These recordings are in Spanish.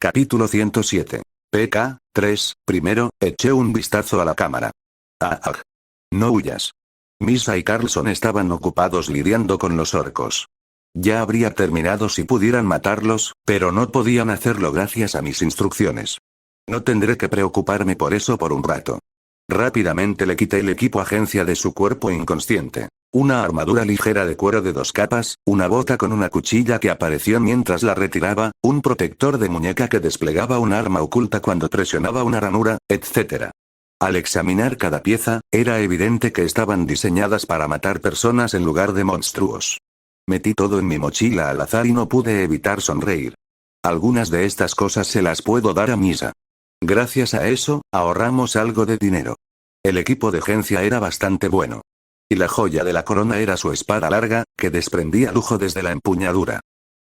Capítulo 107. PK, 3, primero, eché un vistazo a la cámara. No huyas. Misa y Carlson estaban ocupados lidiando con los orcos. Ya habría terminado si pudieran matarlos, pero no podían hacerlo gracias a mis instrucciones. No tendré que preocuparme por eso por un rato. Rápidamente le quité el equipo agencia de su cuerpo inconsciente. Una armadura ligera de cuero de 2 capas, una bota con una cuchilla que apareció mientras la retiraba, un protector de muñeca que desplegaba un arma oculta cuando presionaba una ranura, etc. Al examinar cada pieza, era evidente que estaban diseñadas para matar personas en lugar de monstruos. Metí todo en mi mochila al azar y no pude evitar sonreír. Algunas de estas cosas se las puedo dar a Misa. Gracias a eso, ahorramos algo de dinero. El equipo de agencia era bastante bueno. Y la joya de la corona era su espada larga, que desprendía lujo desde la empuñadura.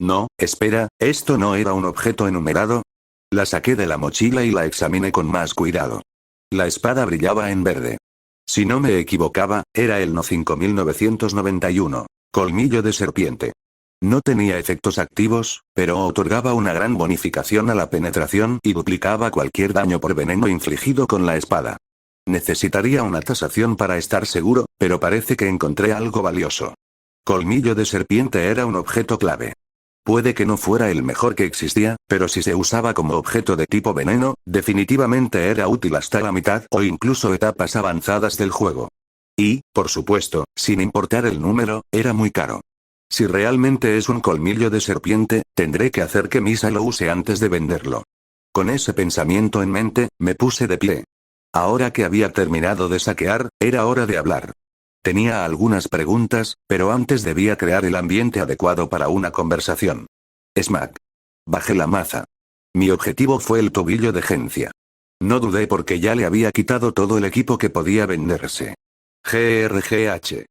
No, espera, ¿esto no era un objeto enumerado? La saqué de la mochila y la examiné con más cuidado. La espada brillaba en verde. Si no me equivocaba, era el No 5991, colmillo de serpiente. No tenía efectos activos, pero otorgaba una gran bonificación a la penetración y duplicaba cualquier daño por veneno infligido con la espada. Necesitaría una tasación para estar seguro, pero parece que encontré algo valioso. Colmillo de serpiente era un objeto clave. Puede que no fuera el mejor que existía, pero si se usaba como objeto de tipo veneno, definitivamente era útil hasta la mitad o incluso etapas avanzadas del juego. Y, por supuesto, sin importar el número, era muy caro. Si realmente es un colmillo de serpiente, tendré que hacer que Misa lo use antes de venderlo. Con ese pensamiento en mente, me puse de pie. Ahora que había terminado de saquear, era hora de hablar. Tenía algunas preguntas, pero antes debía crear el ambiente adecuado para una conversación. Smack. Bajé la maza. Mi objetivo fue el tobillo de agencia. No dudé porque ya le había quitado todo el equipo que podía venderse. GRGH.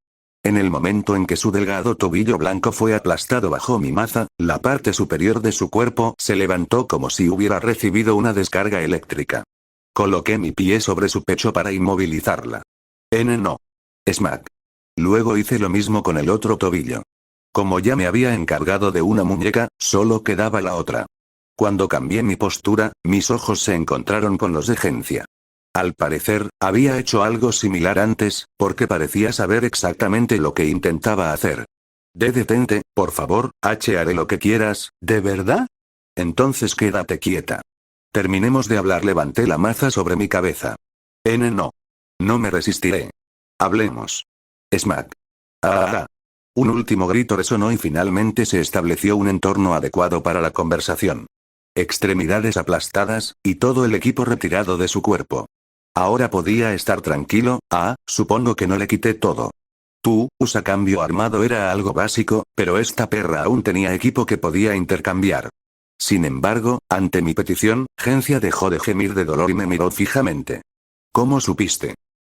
En el momento en que su delgado tobillo blanco fue aplastado bajo mi maza, la parte superior de su cuerpo se levantó como si hubiera recibido una descarga eléctrica. Coloqué mi pie sobre su pecho para inmovilizarla. No. Smack. Luego hice lo mismo con el otro tobillo. Como ya me había encargado de una muñeca, solo quedaba la otra. Cuando cambié mi postura, mis ojos se encontraron con los de agencia. Al parecer, había hecho algo similar antes, porque parecía saber exactamente lo que intentaba hacer. Detente, por favor, haré lo que quieras, ¿de verdad? Entonces quédate quieta. Terminemos de hablar. Levanté la maza sobre mi cabeza. No. No me resistiré. Hablemos. Smack. Un último grito resonó y finalmente se estableció un entorno adecuado para la conversación. Extremidades aplastadas, y todo el equipo retirado de su cuerpo. Ahora podía estar tranquilo. Supongo que no le quité todo. Usa cambio armado era algo básico, pero esta perra aún tenía equipo que podía intercambiar. Sin embargo, ante mi petición, agencia dejó de gemir de dolor y me miró fijamente. ¿Cómo supiste?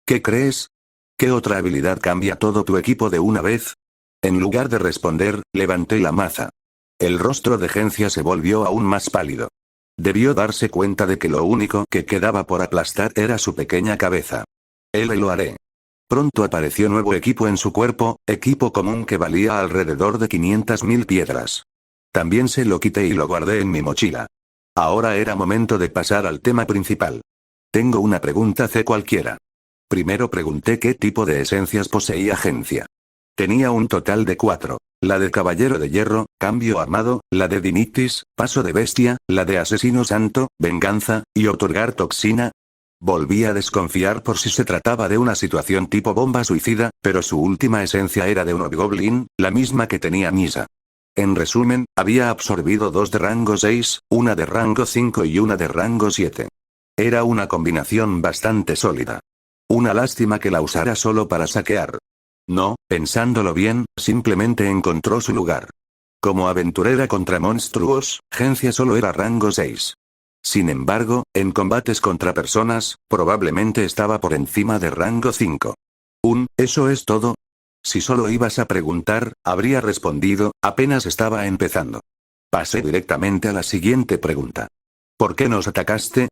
¿Qué crees? ¿Qué otra habilidad cambia todo tu equipo de una vez? En lugar de responder, levanté la maza. El rostro de agencia se volvió aún más pálido. Debió darse cuenta de que lo único que quedaba por aplastar era su pequeña cabeza. Lo haré. Pronto apareció nuevo equipo en su cuerpo, equipo común que valía alrededor de 500.000 piedras. También se lo quité y lo guardé en mi mochila. Ahora era momento de pasar al tema principal. Tengo una pregunta cualquiera. Primero pregunté qué tipo de esencias poseía agencia. Tenía un total de 4. La de Caballero de Hierro, Cambio Armado, la de Dinitis, Paso de Bestia, la de Asesino Santo, Venganza, y Otorgar Toxina. Volví a desconfiar por si se trataba de una situación tipo bomba suicida, pero su última esencia era de un Hobgoblin, la misma que tenía Misa. En resumen, había absorbido 2 de rango 6, una de rango 5 y una de rango 7. Era una combinación bastante sólida. Una lástima que la usara solo para saquear. No, pensándolo bien, simplemente encontró su lugar. Como aventurera contra monstruos, agencia solo era rango 6. Sin embargo, en combates contra personas, probablemente estaba por encima de rango 5. ¿Eso es todo? Si solo ibas a preguntar, habría respondido, apenas estaba empezando. Pasé directamente a la siguiente pregunta. ¿Por qué nos atacaste?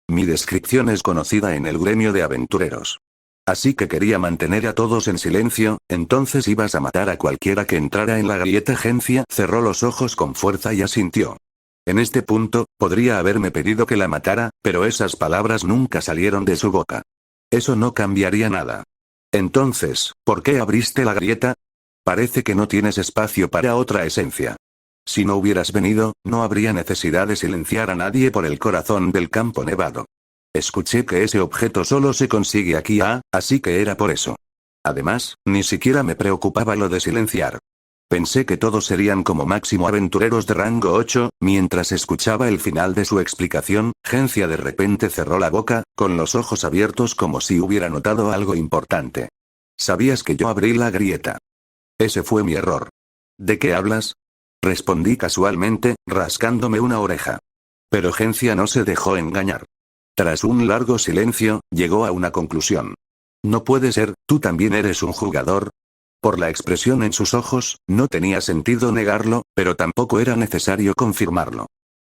Mi descripción es conocida en el gremio de aventureros. Así que quería mantener a todos en silencio. Entonces ibas a matar a cualquiera que entrara en la grieta. Agencia cerró los ojos con fuerza y asintió. En este punto, podría haberme pedido que la matara, pero esas palabras nunca salieron de su boca. Eso no cambiaría nada. Entonces, ¿por qué abriste la grieta? Parece que no tienes espacio para otra esencia. Si no hubieras venido, no habría necesidad de silenciar a nadie por el corazón del campo nevado. Escuché que ese objeto solo se consigue aquí, así que era por eso. Además, ni siquiera me preocupaba lo de silenciar. Pensé que todos serían como máximo aventureros de rango 8, mientras escuchaba el final de su explicación, Gencia de repente cerró la boca, con los ojos abiertos como si hubiera notado algo importante. ¿Sabías que yo abrí la grieta? Ese fue mi error. ¿De qué hablas? Respondí casualmente, rascándome una oreja. Pero Gencia no se dejó engañar. Tras un largo silencio, llegó a una conclusión. No puede ser, ¿tú también eres un jugador? Por la expresión en sus ojos, no tenía sentido negarlo, pero tampoco era necesario confirmarlo.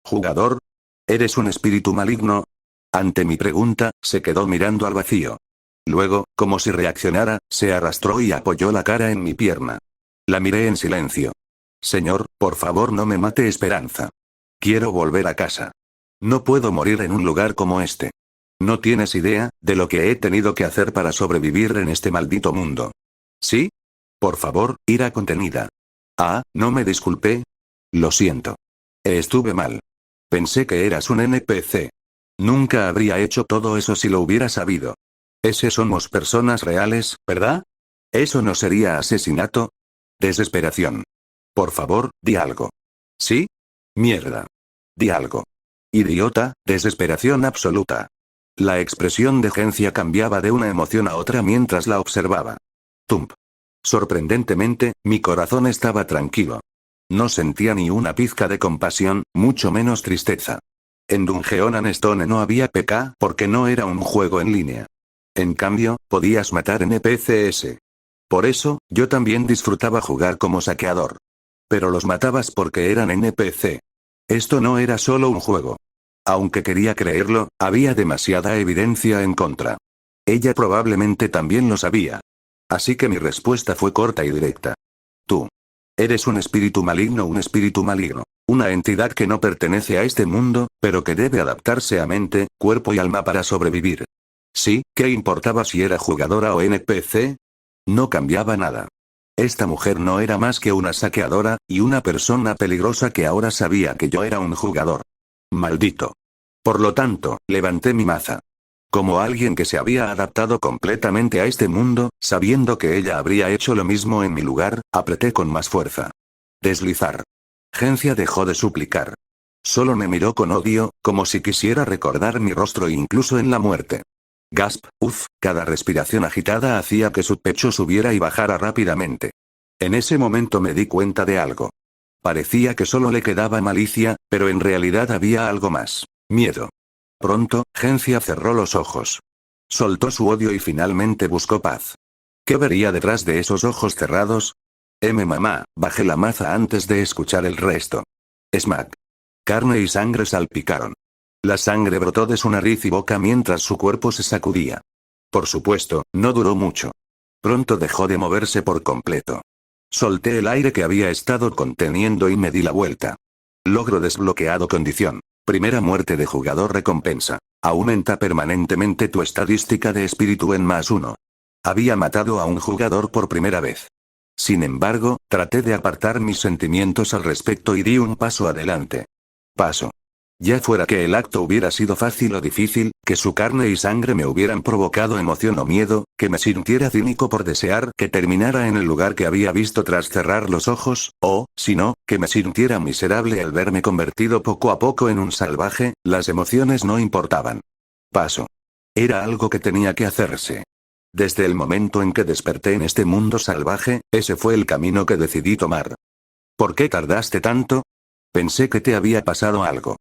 ¿Jugador? ¿Eres un espíritu maligno? Ante mi pregunta, se quedó mirando al vacío. Luego, como si reaccionara, se arrastró y apoyó la cara en mi pierna. La miré en silencio. Señor, por favor no me mate, Esperanza. Quiero volver a casa. No puedo morir en un lugar como este. No tienes idea de lo que he tenido que hacer para sobrevivir en este maldito mundo. ¿Sí? Por favor, ira contenida. No me disculpé. Lo siento. Estuve mal. Pensé que eras un NPC. Nunca habría hecho todo eso si lo hubiera sabido. Ese somos personas reales, ¿verdad? ¿Eso no sería asesinato? Desesperación. Por favor, di algo. ¿Sí? Mierda. Di algo. Idiota, desesperación absoluta. La expresión de Gencia cambiaba de una emoción a otra mientras la observaba. Tump. Sorprendentemente, mi corazón estaba tranquilo. No sentía ni una pizca de compasión, mucho menos tristeza. En Dungeon and Stone no había PK porque no era un juego en línea. En cambio, podías matar NPCs. Por eso, yo también disfrutaba jugar como saqueador. Pero los matabas porque eran NPC. Esto no era solo un juego. Aunque quería creerlo, había demasiada evidencia en contra. Ella probablemente también lo sabía. Así que mi respuesta fue corta y directa. Tú. Eres un espíritu maligno, una entidad que no pertenece a este mundo, pero que debe adaptarse a mente, cuerpo y alma para sobrevivir. Sí, ¿qué importaba si era jugadora o NPC? No cambiaba nada. Esta mujer no era más que una saqueadora, y una persona peligrosa que ahora sabía que yo era un jugador. Maldito. Por lo tanto, levanté mi maza. Como alguien que se había adaptado completamente a este mundo, sabiendo que ella habría hecho lo mismo en mi lugar, apreté con más fuerza. Deslizar. Gencia dejó de suplicar. Solo me miró con odio, como si quisiera recordar mi rostro incluso en la muerte. Gasp, cada respiración agitada hacía que su pecho subiera y bajara rápidamente. En ese momento me di cuenta de algo. Parecía que solo le quedaba malicia, pero en realidad había algo más. Miedo. Pronto, Gencia cerró los ojos. Soltó su odio y finalmente buscó paz. ¿Qué vería detrás de esos ojos cerrados? Mamá, bajé la maza antes de escuchar el resto. Smack. Carne y sangre salpicaron. La sangre brotó de su nariz y boca mientras su cuerpo se sacudía. Por supuesto, no duró mucho. Pronto dejó de moverse por completo. Solté el aire que había estado conteniendo y me di la vuelta. Logro desbloqueado condición. Primera muerte de jugador recompensa. Aumenta permanentemente tu estadística de espíritu en +1. Había matado a un jugador por primera vez. Sin embargo, traté de apartar mis sentimientos al respecto y di un paso adelante. Paso. Ya fuera que el acto hubiera sido fácil o difícil, que su carne y sangre me hubieran provocado emoción o miedo, que me sintiera cínico por desear que terminara en el lugar que había visto tras cerrar los ojos, o, si no, que me sintiera miserable al verme convertido poco a poco en un salvaje, las emociones no importaban. Paso. Era algo que tenía que hacerse. Desde el momento en que desperté en este mundo salvaje, ese fue el camino que decidí tomar. ¿Por qué tardaste tanto? Pensé que te había pasado algo.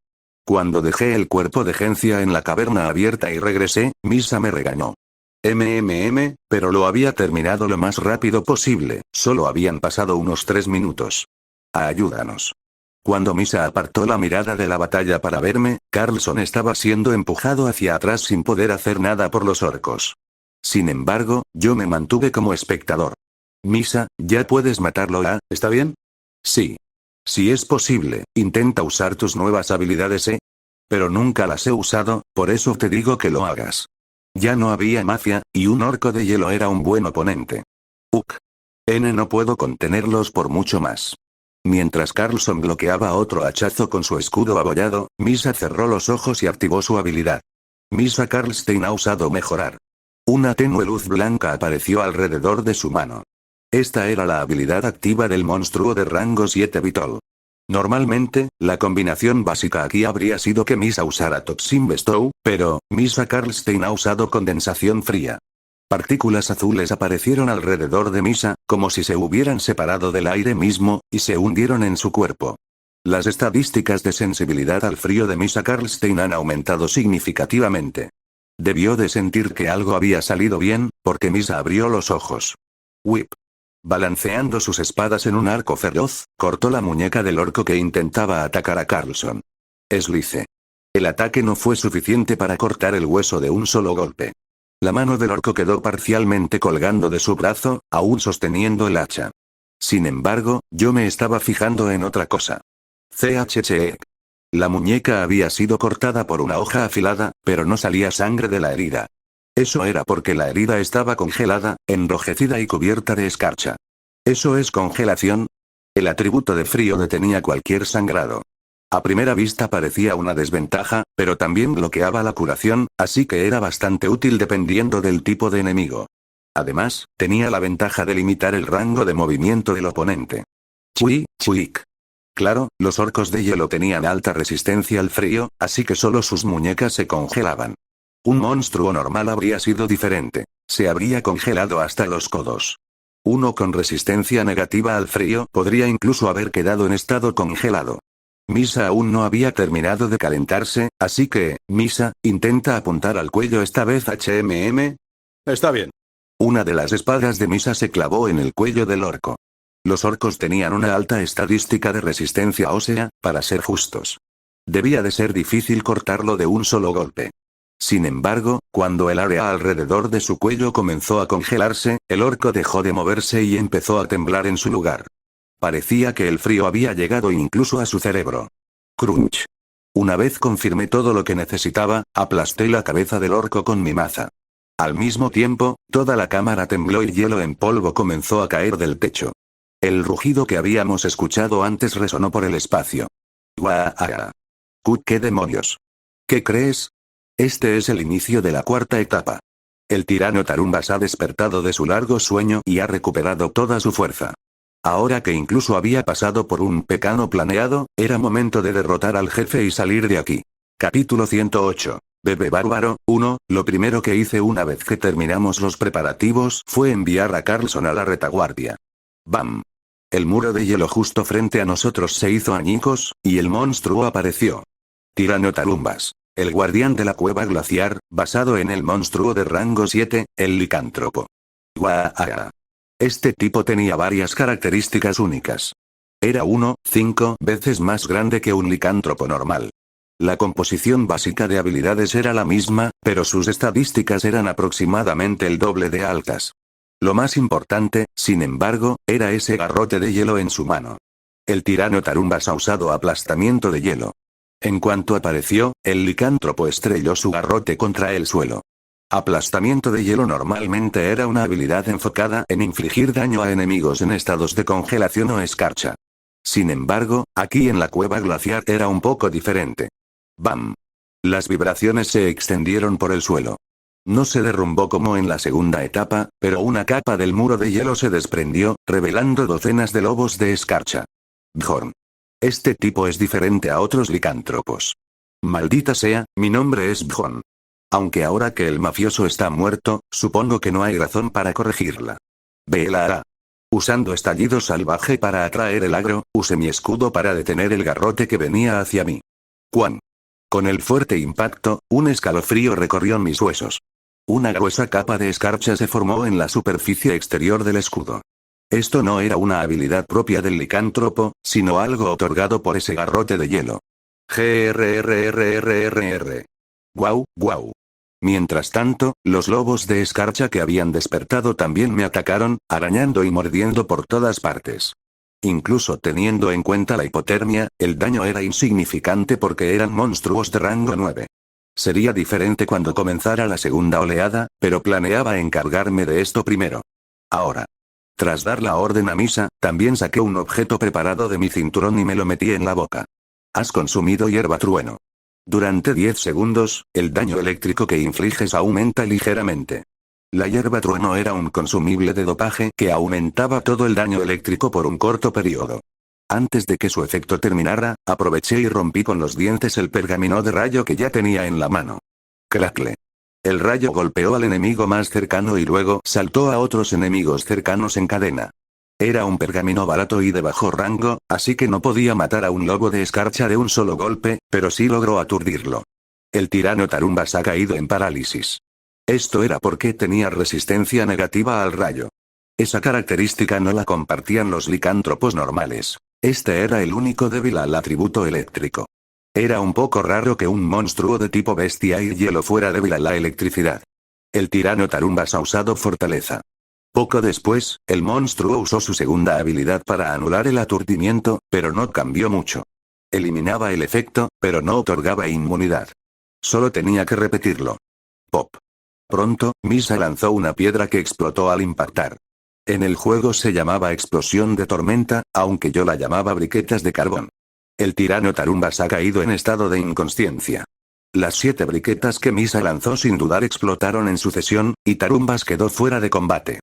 Cuando dejé el cuerpo de Gencia en la caverna abierta y regresé, Misa me regañó. Pero lo había terminado lo más rápido posible, solo habían pasado unos 3 minutos. Ayúdanos. Cuando Misa apartó la mirada de la batalla para verme, Carlson estaba siendo empujado hacia atrás sin poder hacer nada por los orcos. Sin embargo, yo me mantuve como espectador. Misa, ya puedes matarlo, ¿está bien? Sí. Si es posible, intenta usar tus nuevas habilidades, Pero nunca las he usado, por eso te digo que lo hagas. Ya no había magia, y un orco de hielo era un buen oponente. Uk. No puedo contenerlos por mucho más. Mientras Carlson bloqueaba otro hachazo con su escudo abollado, Misa cerró los ojos y activó su habilidad. Misa Karlstein ha usado mejorar. Una tenue luz blanca apareció alrededor de su mano. Esta era la habilidad activa del monstruo de rango 7 Vitol. Normalmente, la combinación básica aquí habría sido que Misa usara Toxin Bestow, pero, Misa Karlstein ha usado condensación fría. Partículas azules aparecieron alrededor de Misa, como si se hubieran separado del aire mismo, y se hundieron en su cuerpo. Las estadísticas de sensibilidad al frío de Misa Karlstein han aumentado significativamente. Debió de sentir que algo había salido bien, porque Misa abrió los ojos. Whip. Balanceando sus espadas en un arco feroz, cortó la muñeca del orco que intentaba atacar a Carlson. Eslice. El ataque no fue suficiente para cortar el hueso de un solo golpe. La mano del orco quedó parcialmente colgando de su brazo, aún sosteniendo el hacha. Sin embargo, yo me estaba fijando en otra cosa. CHCE. La muñeca había sido cortada por una hoja afilada, pero no salía sangre de la herida. Eso era porque la herida estaba congelada, enrojecida y cubierta de escarcha. ¿Eso es congelación? El atributo de frío detenía cualquier sangrado. A primera vista parecía una desventaja, pero también bloqueaba la curación, así que era bastante útil dependiendo del tipo de enemigo. Además, tenía la ventaja de limitar el rango de movimiento del oponente. Chuik. Claro, los orcos de hielo tenían alta resistencia al frío, así que solo sus muñecas se congelaban. Un monstruo normal habría sido diferente. Se habría congelado hasta los codos. Uno con resistencia negativa al frío podría incluso haber quedado en estado congelado. Misa aún no había terminado de calentarse, así que, Misa, intenta apuntar al cuello esta vez HMM. Está bien. Una de las espadas de Misa se clavó en el cuello del orco. Los orcos tenían una alta estadística de resistencia ósea, para ser justos. Debía de ser difícil cortarlo de un solo golpe. Sin embargo, cuando el área alrededor de su cuello comenzó a congelarse, el orco dejó de moverse y empezó a temblar en su lugar. Parecía que el frío había llegado incluso a su cerebro. Crunch. Una vez confirmé todo lo que necesitaba, aplasté la cabeza del orco con mi maza. Al mismo tiempo, toda la cámara tembló y hielo en polvo comenzó a caer del techo. El rugido que habíamos escuchado antes resonó por el espacio. ¡Guau! ¿Qué demonios? ¿Qué crees? Este es el inicio de la cuarta etapa. El tirano Tarumbas ha despertado de su largo sueño y ha recuperado toda su fuerza. Ahora que incluso había pasado por un pecado planeado, era momento de derrotar al jefe y salir de aquí. Capítulo 108. Bebé Bárbaro, 1. Lo primero que hice una vez que terminamos los preparativos fue enviar a Carlson a la retaguardia. ¡Bam! El muro de hielo justo frente a nosotros se hizo añicos, y el monstruo apareció. Tirano Tarumbas. El guardián de la cueva glaciar, basado en el monstruo de rango 7, el licántropo. ¡Guau! Este tipo tenía varias características únicas. Era 5 veces más grande que un licántropo normal. La composición básica de habilidades era la misma, pero sus estadísticas eran aproximadamente el doble de altas. Lo más importante, sin embargo, era ese garrote de hielo en su mano. El tirano Tarumbas ha usado aplastamiento de hielo. En cuanto apareció, el licántropo estrelló su garrote contra el suelo. Aplastamiento de hielo normalmente era una habilidad enfocada en infligir daño a enemigos en estados de congelación o escarcha. Sin embargo, aquí en la cueva glaciar era un poco diferente. ¡Bam! Las vibraciones se extendieron por el suelo. No se derrumbó como en la segunda etapa, pero una capa del muro de hielo se desprendió, revelando docenas de lobos de escarcha. Bjorn. Este tipo es diferente a otros licántropos. Maldita sea, mi nombre es Bjorn. Aunque ahora que el mafioso está muerto, supongo que no hay razón para corregirla. Vela. Usando estallido salvaje para atraer el agro, usé mi escudo para detener el garrote que venía hacia mí. ¡Cuán! Con el fuerte impacto, un escalofrío recorrió mis huesos. Una gruesa capa de escarcha se formó en la superficie exterior del escudo. Esto no era una habilidad propia del licántropo, sino algo otorgado por ese garrote de hielo. GRRRRRR. Guau. Mientras tanto, los lobos de escarcha que habían despertado también me atacaron, arañando y mordiendo por todas partes. Incluso teniendo en cuenta la hipotermia, el daño era insignificante porque eran monstruos de rango 9. Sería diferente cuando comenzara la segunda oleada, pero planeaba encargarme de esto primero. Ahora. Tras dar la orden a Misa, también saqué un objeto preparado de mi cinturón y me lo metí en la boca. Has consumido hierba trueno. Durante 10 segundos, el daño eléctrico que infliges aumenta ligeramente. La hierba trueno era un consumible de dopaje que aumentaba todo el daño eléctrico por un corto periodo. Antes de que su efecto terminara, aproveché y rompí con los dientes el pergamino de rayo que ya tenía en la mano. Crackle. El rayo golpeó al enemigo más cercano y luego saltó a otros enemigos cercanos en cadena. Era un pergamino barato y de bajo rango, así que no podía matar a un lobo de escarcha de un solo golpe, pero sí logró aturdirlo. El tirano Tarumbas ha caído en parálisis. Esto era porque tenía resistencia negativa al rayo. Esa característica no la compartían los licántropos normales. Este era el único débil al atributo eléctrico. Era un poco raro que un monstruo de tipo bestia y hielo fuera débil a la electricidad. El tirano Tarumbas ha usado fortaleza. Poco después, el monstruo usó su segunda habilidad para anular el aturdimiento, pero no cambió mucho. Eliminaba el efecto, pero no otorgaba inmunidad. Solo tenía que repetirlo. Pop. Pronto, Misa lanzó una piedra que explotó al impactar. En el juego se llamaba explosión de tormenta, aunque yo la llamaba briquetas de carbón. El tirano Tarumbas ha caído en estado de inconsciencia. Las 7 briquetas que Misa lanzó sin dudar explotaron en sucesión, y Tarumbas quedó fuera de combate.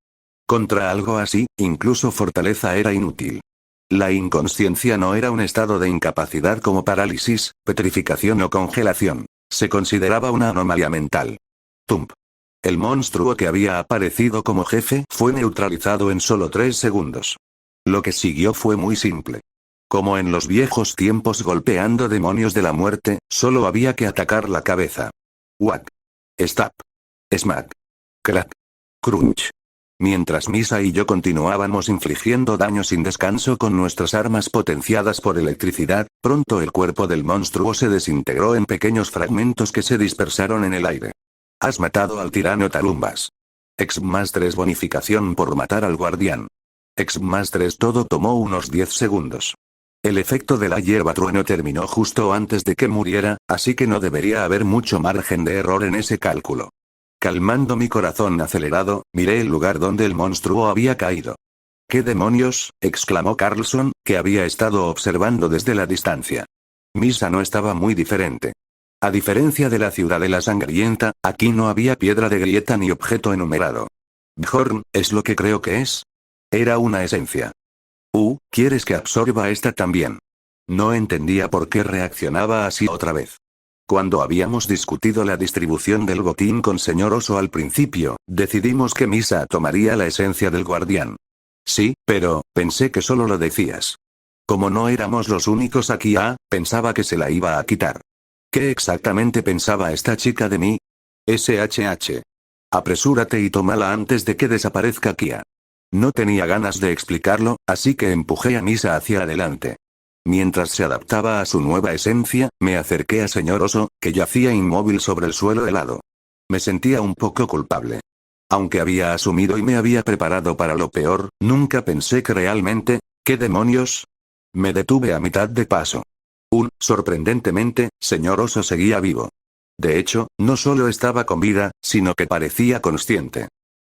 Contra algo así, incluso fortaleza era inútil. La inconsciencia no era un estado de incapacidad como parálisis, petrificación o congelación. Se consideraba una anomalía mental. Tump. El monstruo que había aparecido como jefe fue neutralizado en solo 3 segundos. Lo que siguió fue muy simple. Como en los viejos tiempos golpeando demonios de la muerte, solo había que atacar la cabeza. Whack. Stab. Smack. Crack. Crunch. Mientras Misa y yo continuábamos infligiendo daño sin descanso con nuestras armas potenciadas por electricidad, pronto el cuerpo del monstruo se desintegró en pequeños fragmentos que se dispersaron en el aire. Has matado al tirano Tarumbas. X+3 bonificación por matar al guardián. X+3 todo tomó unos 10 segundos. El efecto de la hierba trueno terminó justo antes de que muriera, así que no debería haber mucho margen de error en ese cálculo. Calmando mi corazón acelerado, miré el lugar donde el monstruo había caído. ¿Qué demonios?, exclamó Carlson, que había estado observando desde la distancia. Misa no estaba muy diferente. A diferencia de la ciudadela sangrienta, aquí no había piedra de grieta ni objeto enumerado. Bjorn, ¿es lo que creo que es? Era una esencia. ¿Quieres que absorba esta también? No entendía por qué reaccionaba así otra vez. Cuando habíamos discutido la distribución del botín con señor Oso al principio, decidimos que Misa tomaría la esencia del guardián. Sí, pero, pensé que solo lo decías. Como no éramos los únicos aquí, pensaba que se la iba a quitar. ¿Qué exactamente pensaba esta chica de mí? SHH. Apresúrate y tómala antes de que desaparezca Kia. No tenía ganas de explicarlo, así que empujé a Misa hacia adelante. Mientras se adaptaba a su nueva esencia, me acerqué a señor Oso, que yacía inmóvil sobre el suelo helado. Me sentía un poco culpable. Aunque había asumido y me había preparado para lo peor, nunca pensé que realmente... ¿Qué demonios? Me detuve a mitad de paso. Sorprendentemente, señor Oso seguía vivo. De hecho, no solo estaba con vida, sino que parecía consciente.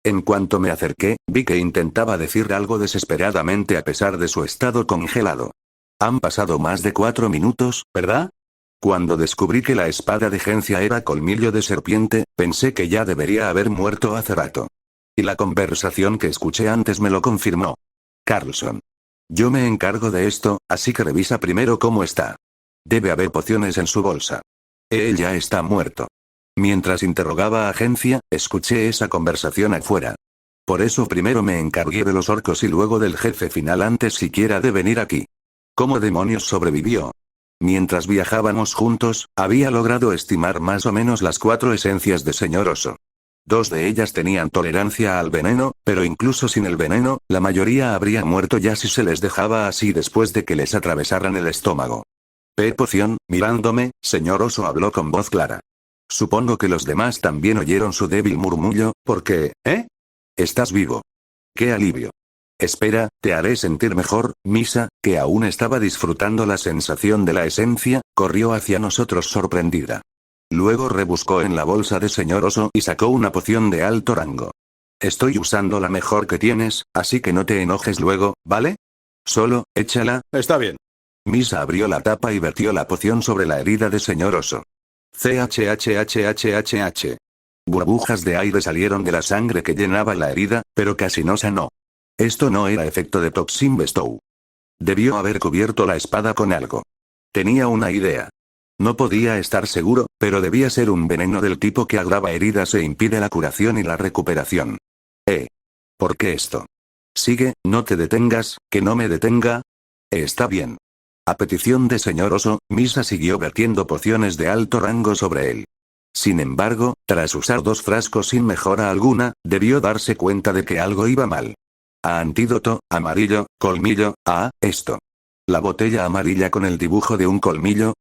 En cuanto me acerqué, vi que intentaba decir algo desesperadamente a pesar de su estado congelado. Han pasado más de 4 minutos, ¿verdad? Cuando descubrí que la espada de Gencia era colmillo de serpiente, pensé que ya debería haber muerto hace rato. Y la conversación que escuché antes me lo confirmó. Carlson. Yo me encargo de esto, así que revisa primero cómo está. Debe haber pociones en su bolsa. Él ya está muerto. Mientras interrogaba a Gencia, escuché esa conversación afuera. Por eso primero me encargué de los orcos y luego del jefe final antes siquiera de venir aquí. ¿Cómo demonios sobrevivió? Mientras viajábamos juntos, había logrado estimar más o menos las 4 esencias de señor Oso. 2 de ellas tenían tolerancia al veneno, pero incluso sin el veneno, la mayoría habría muerto ya si se les dejaba así después de que les atravesaran el estómago. Poción, mirándome, señor Oso habló con voz clara. Supongo que los demás también oyeron su débil murmullo, porque, ¿Estás vivo? ¡Qué alivio! Espera, te haré sentir mejor. Misa, que aún estaba disfrutando la sensación de la esencia, corrió hacia nosotros sorprendida. Luego rebuscó en la bolsa de señor Oso y sacó una poción de alto rango. Estoy usando la mejor que tienes, así que no te enojes luego, ¿vale? Solo, échala. Está bien. Misa abrió la tapa y vertió la poción sobre la herida de señor Oso. CHHHHHH. Burbujas de aire salieron de la sangre que llenaba la herida, pero casi no sanó. Esto no era efecto de Toxin Bestow. Debió haber cubierto la espada con algo. Tenía una idea. No podía estar seguro, pero debía ser un veneno del tipo que agrava heridas e impide la curación y la recuperación. ¿Por qué esto? Sigue, no te detengas, que no me detenga. Está bien. A petición de señor Oso, Misa siguió vertiendo pociones de alto rango sobre él. Sin embargo, tras usar 2 frascos sin mejora alguna, debió darse cuenta de que algo iba mal. Antídoto, amarillo, colmillo, esto. La botella amarilla con el dibujo de un colmillo.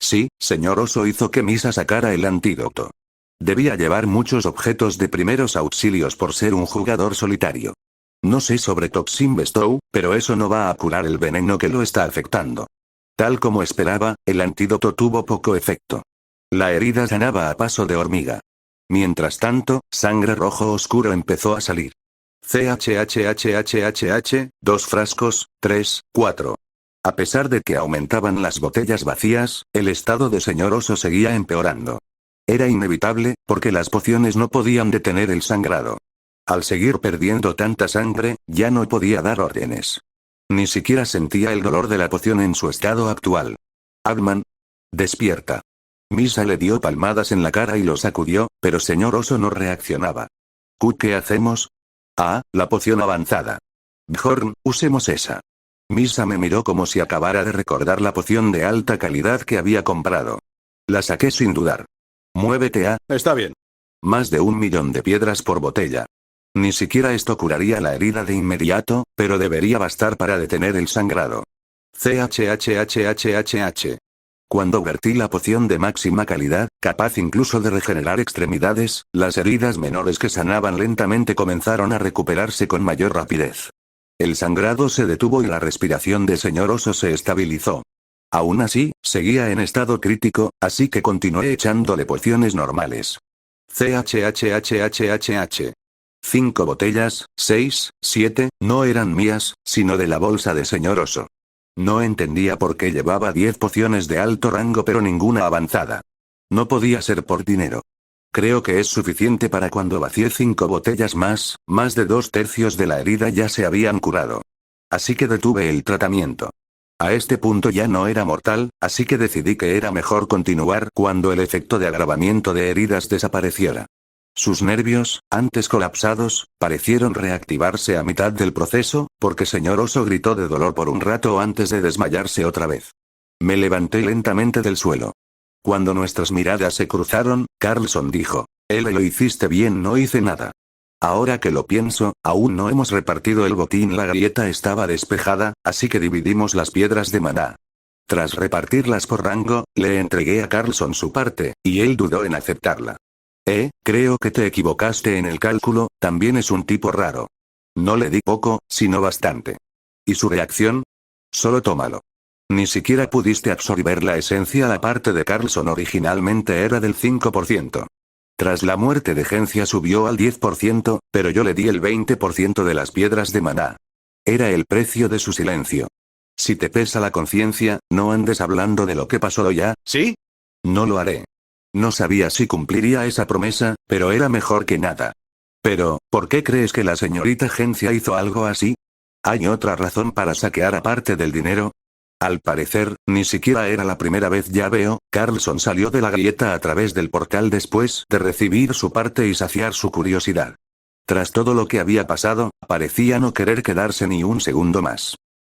Sí, señor Oso hizo que Misa sacara el antídoto. Debía llevar muchos objetos de primeros auxilios por ser un jugador solitario. No sé sobre Toxin Bestow, pero eso no va a curar el veneno que lo está afectando. Tal como esperaba, el antídoto tuvo poco efecto. La herida sanaba a paso de hormiga. Mientras tanto, sangre rojo oscuro empezó a salir. CHHHHHH, 2 frascos, 3, 4. A pesar de que aumentaban las botellas vacías, el estado de señor Oso seguía empeorando. Era inevitable, porque las pociones no podían detener el sangrado. Al seguir perdiendo tanta sangre, ya no podía dar órdenes. Ni siquiera sentía el dolor de la poción en su estado actual. Agman. Despierta. Misa le dio palmadas en la cara y lo sacudió, pero señor Oso no reaccionaba. ¿Qué hacemos? La poción avanzada. Bjorn, usemos esa. Misa me miró como si acabara de recordar la poción de alta calidad que había comprado. La saqué sin dudar. Muévete. Está bien. Más de 1.000.000 de piedras por botella. Ni siquiera esto curaría la herida de inmediato, pero debería bastar para detener el sangrado. CHHHHHH. Cuando vertí la poción de máxima calidad, capaz incluso de regenerar extremidades, las heridas menores que sanaban lentamente comenzaron a recuperarse con mayor rapidez. El sangrado se detuvo y la respiración de señor Oso se estabilizó. Aún así, seguía en estado crítico, así que continué echándole pociones normales. CHHHHHH. 5 botellas, 6, 7, no eran mías, sino de la bolsa de señor Oso. No entendía por qué llevaba 10 pociones de alto rango pero ninguna avanzada. No podía ser por dinero. Creo que es suficiente para cuando vacié 5 botellas más de 2/3 de la herida ya se habían curado. Así que detuve el tratamiento. A este punto ya no era mortal, así que decidí que era mejor continuar cuando el efecto de agravamiento de heridas desapareciera. Sus nervios, antes colapsados, parecieron reactivarse a mitad del proceso, porque señor Oso gritó de dolor por un rato antes de desmayarse otra vez. Me levanté lentamente del suelo. Cuando nuestras miradas se cruzaron, Carlson dijo: lo hiciste bien, no hice nada. Ahora que lo pienso, aún no hemos repartido el botín. La grieta estaba despejada, así que dividimos las piedras de maná. Tras repartirlas por rango, le entregué a Carlson su parte, y él dudó en aceptarla. Creo que te equivocaste en el cálculo, también es un tipo raro. No le di poco, sino bastante. ¿Y su reacción? Solo tómalo. Ni siquiera pudiste absorber la esencia. La parte de Carlson originalmente era del 5%. Tras la muerte de Gencia subió al 10%, pero yo le di el 20% de las piedras de maná. Era el precio de su silencio. Si te pesa la conciencia, no andes hablando de lo que pasó ya. ¿Sí? No lo haré. No sabía si cumpliría esa promesa, pero era mejor que nada. Pero, ¿por qué crees que la señorita Gencia hizo algo así? ¿Hay otra razón para saquear aparte del dinero? Al parecer, ni siquiera era la primera vez. Ya veo. Carlson salió de la grieta a través del portal después de recibir su parte y saciar su curiosidad. Tras todo lo que había pasado, parecía no querer quedarse ni un segundo más.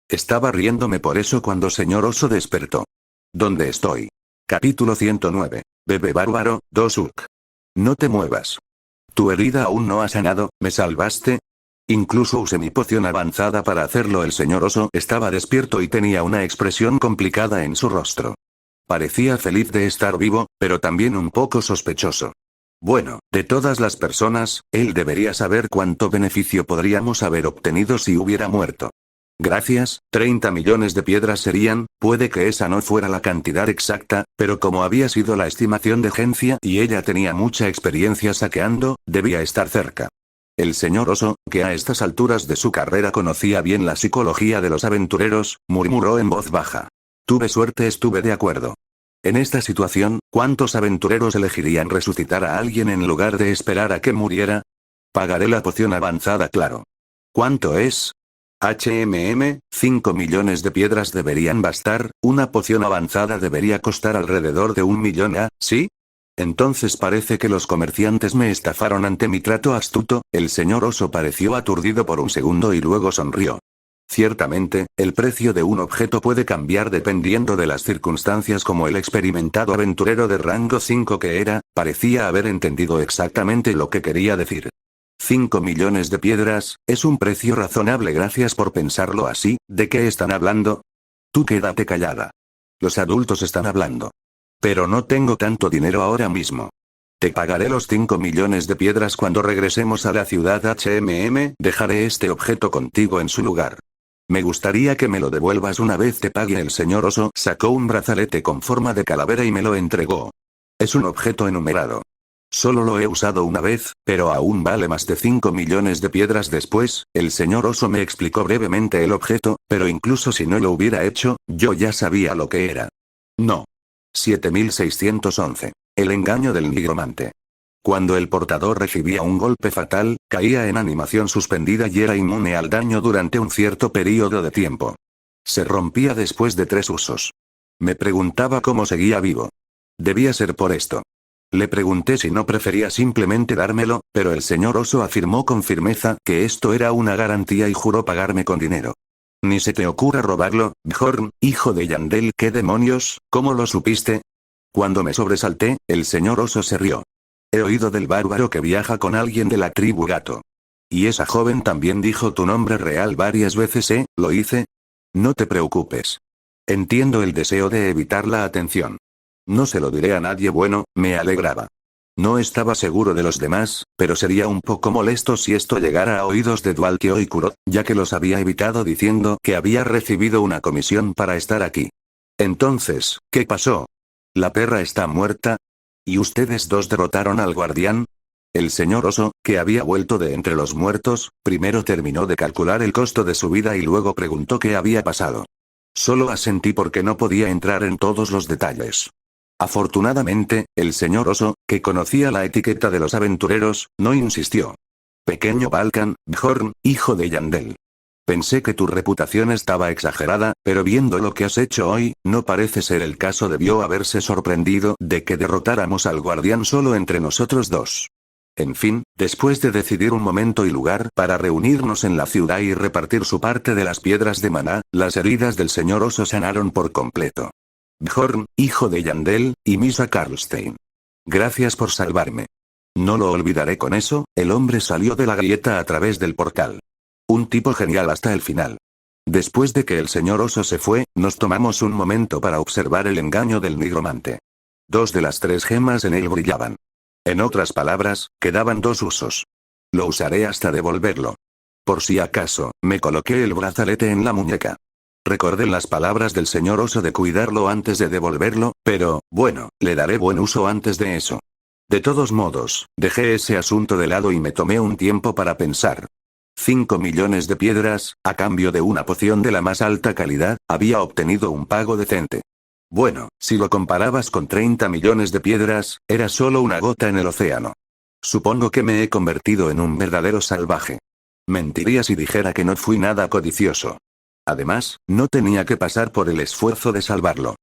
Estaba riéndome por eso cuando señor Oso despertó. ¿Dónde estoy? Capítulo 109. Bebé bárbaro, 2 Urk. No te muevas. Tu herida aún no ha sanado, ¿me salvaste? Incluso usé mi poción avanzada para hacerlo. El señor Oso estaba despierto y tenía una expresión complicada en su rostro. Parecía feliz de estar vivo, pero también un poco sospechoso. Bueno, de todas las personas, él debería saber cuánto beneficio podríamos haber obtenido si hubiera muerto. Gracias, 30 millones de piedras serían, puede que esa no fuera la cantidad exacta, pero como había sido la estimación de Gencia y ella tenía mucha experiencia saqueando, debía estar cerca. El señor Oso, que a estas alturas de su carrera conocía bien la psicología de los aventureros, murmuró en voz baja. Tuve suerte, estuve de acuerdo. En esta situación, ¿cuántos aventureros elegirían resucitar a alguien en lugar de esperar a que muriera? Pagaré la poción avanzada, claro. ¿Cuánto es? 5 millones de piedras deberían bastar, una poción avanzada debería costar alrededor de 1 millón. ¿Sí? Entonces parece que los comerciantes me estafaron ante mi trato astuto. El señor Oso pareció aturdido por un segundo y luego sonrió. Ciertamente, el precio de un objeto puede cambiar dependiendo de las circunstancias, como el experimentado aventurero de rango 5 que era, parecía haber entendido exactamente lo que quería decir. 5 millones de piedras, es un precio razonable, gracias por pensarlo así. ¿De qué están hablando? Tú quédate callada. Los adultos están hablando. Pero no tengo tanto dinero ahora mismo. Te pagaré los 5 millones de piedras cuando regresemos a la ciudad. Dejaré este objeto contigo en su lugar. Me gustaría que me lo devuelvas una vez te pague. El señor Oso sacó un brazalete con forma de calavera y me lo entregó. Es un objeto enumerado. Solo lo he usado una vez, pero aún vale más de 5 millones de piedras. Después, el señor Oso me explicó brevemente el objeto, pero incluso si no lo hubiera hecho, yo ya sabía lo que era. No. 7611. El engaño del nigromante. Cuando el portador recibía un golpe fatal, caía en animación suspendida y era inmune al daño durante un cierto periodo de tiempo. Se rompía después de 3 usos. Me preguntaba cómo seguía vivo. Debía ser por esto. Le pregunté si no prefería simplemente dármelo, pero el señor Oso afirmó con firmeza que esto era una garantía y juró pagarme con dinero. Ni se te ocurra robarlo, Bjorn, hijo de Yandel. ¿Qué demonios? ¿Cómo lo supiste? Cuando me sobresalté, el señor Oso se rió. He oído del bárbaro que viaja con alguien de la tribu Gato. Y esa joven también dijo tu nombre real varias veces, ¿eh? ¿Lo hice? No te preocupes. Entiendo el deseo de evitar la atención. No se lo diré a nadie. Bueno, me alegraba. No estaba seguro de los demás, pero sería un poco molesto si esto llegara a oídos de Dwalkio y Kurot, ya que los había evitado diciendo que había recibido una comisión para estar aquí. Entonces, ¿qué pasó? ¿La perra está muerta? ¿Y ustedes dos derrotaron al guardián? El señor Oso, que había vuelto de entre los muertos, primero terminó de calcular el costo de su vida y luego preguntó qué había pasado. Solo asentí porque no podía entrar en todos los detalles. Afortunadamente, el señor Oso, que conocía la etiqueta de los aventureros, no insistió. Pequeño Balkan, Bjorn, hijo de Yandel. Pensé que tu reputación estaba exagerada, pero viendo lo que has hecho hoy, no parece ser el caso. Debió haberse sorprendido de que derrotáramos al guardián solo entre nosotros dos. En fin, después de decidir un momento y lugar para reunirnos en la ciudad y repartir su parte de las piedras de maná, las heridas del señor Oso sanaron por completo. Bjorn, hijo de Yandel, y Misa Karlstein. Gracias por salvarme. No lo olvidaré. Con eso, el hombre salió de la grieta a través del portal. Un tipo genial hasta el final. Después de que el señor Oso se fue, nos tomamos un momento para observar el engaño del nigromante. 2 de las 3 gemas en él brillaban. En otras palabras, quedaban 2 usos. Lo usaré hasta devolverlo. Por si acaso, me coloqué el brazalete en la muñeca. Recordé las palabras del señor Oso de cuidarlo antes de devolverlo, pero, bueno, le daré buen uso antes de eso. De todos modos, dejé ese asunto de lado y me tomé un tiempo para pensar. 5 millones de piedras, a cambio de una poción de la más alta calidad, había obtenido un pago decente. Bueno, si lo comparabas con 30 millones de piedras, era solo una gota en el océano. Supongo que me he convertido en un verdadero salvaje. Mentiría si dijera que no fui nada codicioso. Además, no tenía que pasar por el esfuerzo de salvarlo.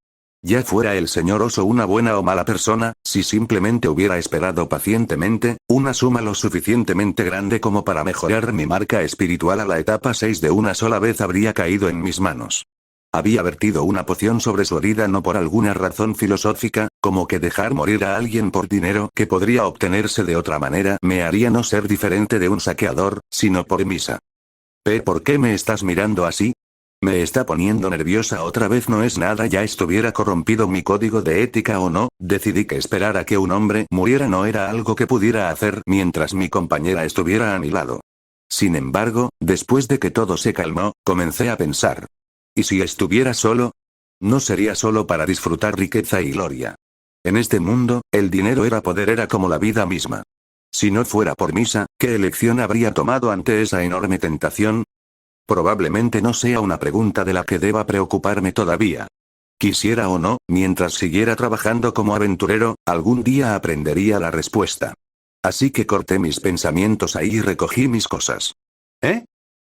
Ya fuera el señor Oso una buena o mala persona, si simplemente hubiera esperado pacientemente, una suma lo suficientemente grande como para mejorar mi marca espiritual a la etapa 6 de una sola vez habría caído en mis manos. Había vertido una poción sobre su herida no por alguna razón filosófica, como que dejar morir a alguien por dinero que podría obtenerse de otra manera me haría no ser diferente de un saqueador, sino por misa. ¿Por qué me estás mirando así? Me está poniendo nerviosa otra vez. No es nada, ya estuviera corrompido mi código de ética o no, decidí que esperar a que un hombre muriera no era algo que pudiera hacer mientras mi compañera estuviera a mi lado. Sin embargo, después de que todo se calmó, comencé a pensar. ¿Y si estuviera solo? No sería solo para disfrutar riqueza y gloria. En este mundo, el dinero era poder, era como la vida misma. Si no fuera por Misa, ¿qué elección habría tomado ante esa enorme tentación? Probablemente no sea una pregunta de la que deba preocuparme todavía. Quisiera o no, mientras siguiera trabajando como aventurero, algún día aprendería la respuesta. Así que corté mis pensamientos ahí y recogí mis cosas. ¿Eh?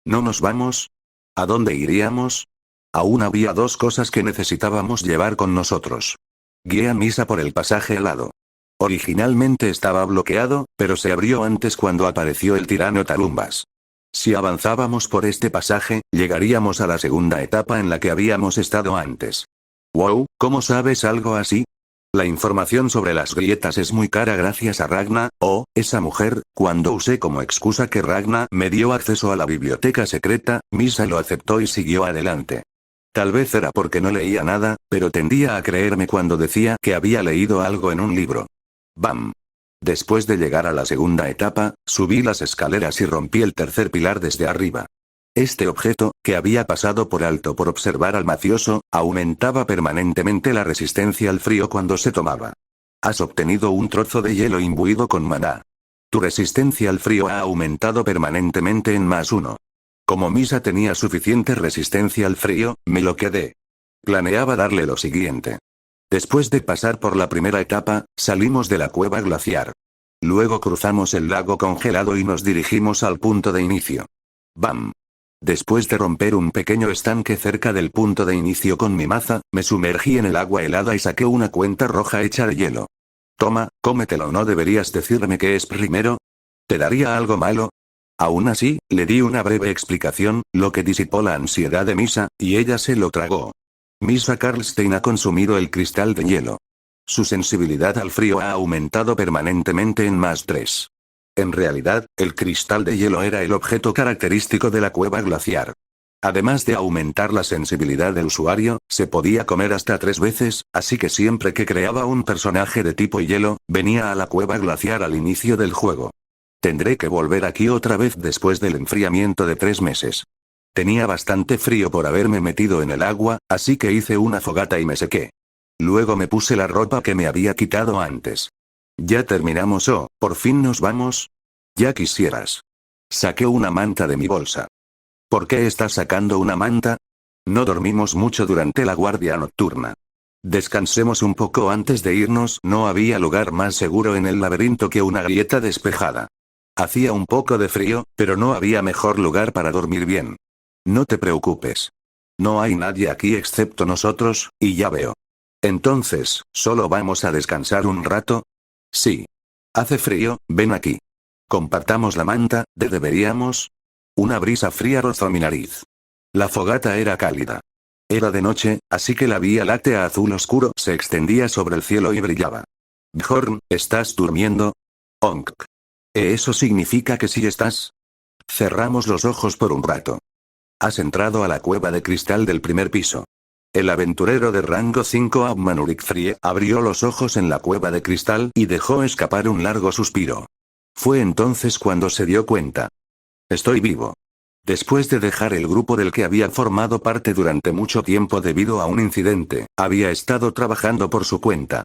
¿No nos vamos? ¿A dónde iríamos? Aún había dos cosas que necesitábamos llevar con nosotros. Guié a Misa por el pasaje helado. Originalmente estaba bloqueado, pero se abrió antes cuando apareció el tirano Talumbas. Si avanzábamos por este pasaje, llegaríamos a la segunda etapa en la que habíamos estado antes. Wow, ¿cómo sabes algo así? La información sobre las grietas es muy cara gracias a Ragna, esa mujer. Cuando usé como excusa que Ragna me dio acceso a la biblioteca secreta, Misa lo aceptó y siguió adelante. Tal vez era porque no leía nada, pero tendía a creerme cuando decía que había leído algo en un libro. ¡Bam! Después de llegar a la segunda etapa, subí las escaleras y rompí el tercer pilar desde arriba. Este objeto, que había pasado por alto por observar al mafioso, aumentaba permanentemente la resistencia al frío cuando se tomaba. Has obtenido un trozo de hielo imbuido con maná. Tu resistencia al frío ha aumentado permanentemente en +1. Como Misa tenía suficiente resistencia al frío, me lo quedé. Planeaba darle lo siguiente. Después de pasar por la primera etapa, salimos de la cueva glaciar. Luego cruzamos el lago congelado y nos dirigimos al punto de inicio. ¡Bam! Después de romper un pequeño estanque cerca del punto de inicio con mi maza, me sumergí en el agua helada y saqué una cuenta roja hecha de hielo. Toma, cómetelo. ¿No deberías decirme qué es primero? ¿Te daría algo malo? Aún así, le di una breve explicación, lo que disipó la ansiedad de Misa, y ella se lo tragó. Misa Karlstein ha consumido el cristal de hielo. Su sensibilidad al frío ha aumentado permanentemente en +3. En realidad, el cristal de hielo era el objeto característico de la cueva glaciar. Además de aumentar la sensibilidad del usuario, se podía comer hasta 3 veces, así que siempre que creaba un personaje de tipo hielo, venía a la cueva glaciar al inicio del juego. Tendré que volver aquí otra vez después del enfriamiento de 3 meses. Tenía bastante frío por haberme metido en el agua, así que hice una fogata y me sequé. Luego me puse la ropa que me había quitado antes. ¿Ya terminamos o, por fin nos vamos? Ya quisieras. Saqué una manta de mi bolsa. ¿Por qué estás sacando una manta? No dormimos mucho durante la guardia nocturna. Descansemos un poco antes de irnos. No había lugar más seguro en el laberinto que una grieta despejada. Hacía un poco de frío, pero no había mejor lugar para dormir bien. No te preocupes. No hay nadie aquí excepto nosotros, y ya veo. Entonces, ¿solo vamos a descansar un rato? Sí. Hace frío, ven aquí. Compartamos la manta, ¿deberíamos? Una brisa fría rozó mi nariz. La fogata era cálida. Era de noche, así que la Vía Láctea azul oscuro se extendía sobre el cielo y brillaba. Bjorn, ¿estás durmiendo? Onk. ¿Eso significa que sí estás? Cerramos los ojos por un rato. Has entrado a la cueva de cristal del primer piso. El aventurero de rango 5 Abmanurik Frie abrió los ojos en la cueva de cristal y dejó escapar un largo suspiro. Fue entonces cuando se dio cuenta. Estoy vivo. Después de dejar el grupo del que había formado parte durante mucho tiempo debido a un incidente, había estado trabajando por su cuenta.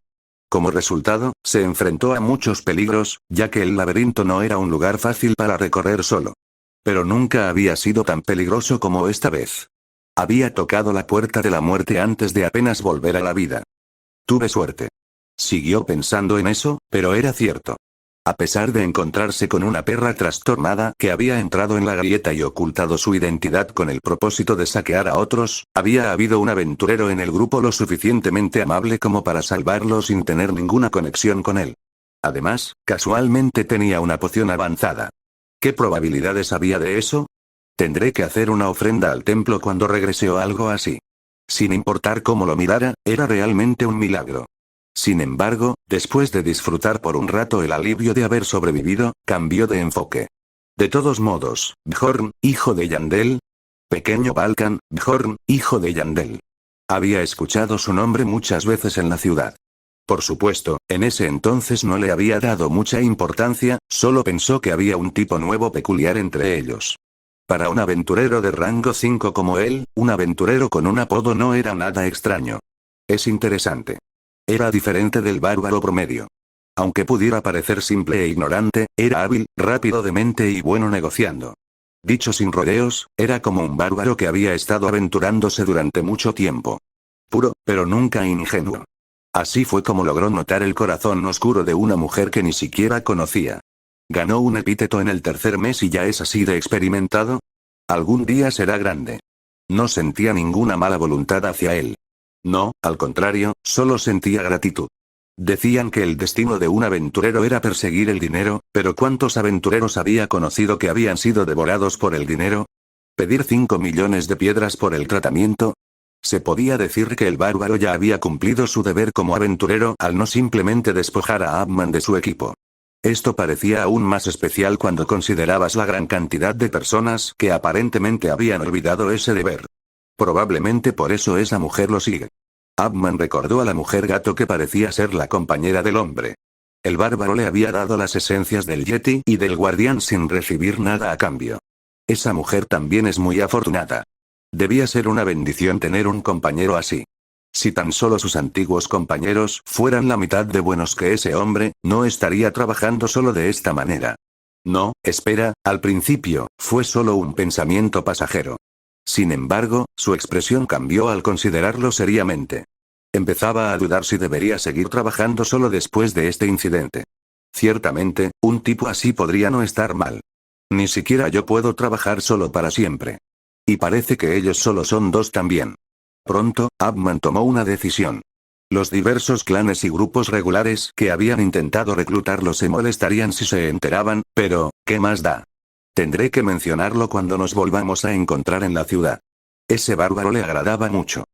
Como resultado, se enfrentó a muchos peligros, ya que el laberinto no era un lugar fácil para recorrer solo. Pero nunca había sido tan peligroso como esta vez. Había tocado la puerta de la muerte antes de apenas volver a la vida. Tuve suerte. Siguió pensando en eso, pero era cierto. A pesar de encontrarse con una perra trastornada que había entrado en la grieta y ocultado su identidad con el propósito de saquear a otros, había habido un aventurero en el grupo lo suficientemente amable como para salvarlo sin tener ninguna conexión con él. Además, casualmente tenía una poción avanzada. ¿Qué probabilidades había de eso? Tendré que hacer una ofrenda al templo cuando regrese o algo así. Sin importar cómo lo mirara, era realmente un milagro. Sin embargo, después de disfrutar por un rato el alivio de haber sobrevivido, cambió de enfoque. De todos modos, Bjorn, hijo de Yandel. Pequeño Balkan, Bjorn, hijo de Yandel. Había escuchado su nombre muchas veces en la ciudad. Por supuesto, en ese entonces no le había dado mucha importancia, solo pensó que había un tipo nuevo peculiar entre ellos. Para un aventurero de rango 5 como él, un aventurero con un apodo no era nada extraño. Es interesante. Era diferente del bárbaro promedio. Aunque pudiera parecer simple e ignorante, era hábil, rápido de mente y bueno negociando. Dicho sin rodeos, era como un bárbaro que había estado aventurándose durante mucho tiempo. Puro, pero nunca ingenuo. Así fue como logró notar el corazón oscuro de una mujer que ni siquiera conocía. Ganó un epíteto en el tercer mes y ya es así de experimentado. Algún día será grande. No sentía ninguna mala voluntad hacia él. No, al contrario, solo sentía gratitud. Decían que el destino de un aventurero era perseguir el dinero, pero ¿cuántos aventureros había conocido que habían sido devorados por el dinero? ¿Pedir 5 millones de piedras por el tratamiento? Se podía decir que el bárbaro ya había cumplido su deber como aventurero al no simplemente despojar a Abman de su equipo. Esto parecía aún más especial cuando considerabas la gran cantidad de personas que aparentemente habían olvidado ese deber. Probablemente por eso esa mujer lo sigue. Abman recordó a la mujer gato que parecía ser la compañera del hombre. El bárbaro le había dado las esencias del Yeti y del guardián sin recibir nada a cambio. Esa mujer también es muy afortunada. Debía ser una bendición tener un compañero así. Si tan solo sus antiguos compañeros fueran la mitad de buenos que ese hombre, no estaría trabajando solo de esta manera. No, espera, al principio, fue solo un pensamiento pasajero. Sin embargo, su expresión cambió al considerarlo seriamente. Empezaba a dudar si debería seguir trabajando solo después de este incidente. Ciertamente, un tipo así podría no estar mal. Ni siquiera yo puedo trabajar solo para siempre. Y parece que ellos solo son dos también. Pronto, Abman tomó una decisión. Los diversos clanes y grupos regulares que habían intentado reclutarlo se molestarían si se enteraban, pero, ¿qué más da? Tendré que mencionarlo cuando nos volvamos a encontrar en la ciudad. Ese bárbaro le agradaba mucho.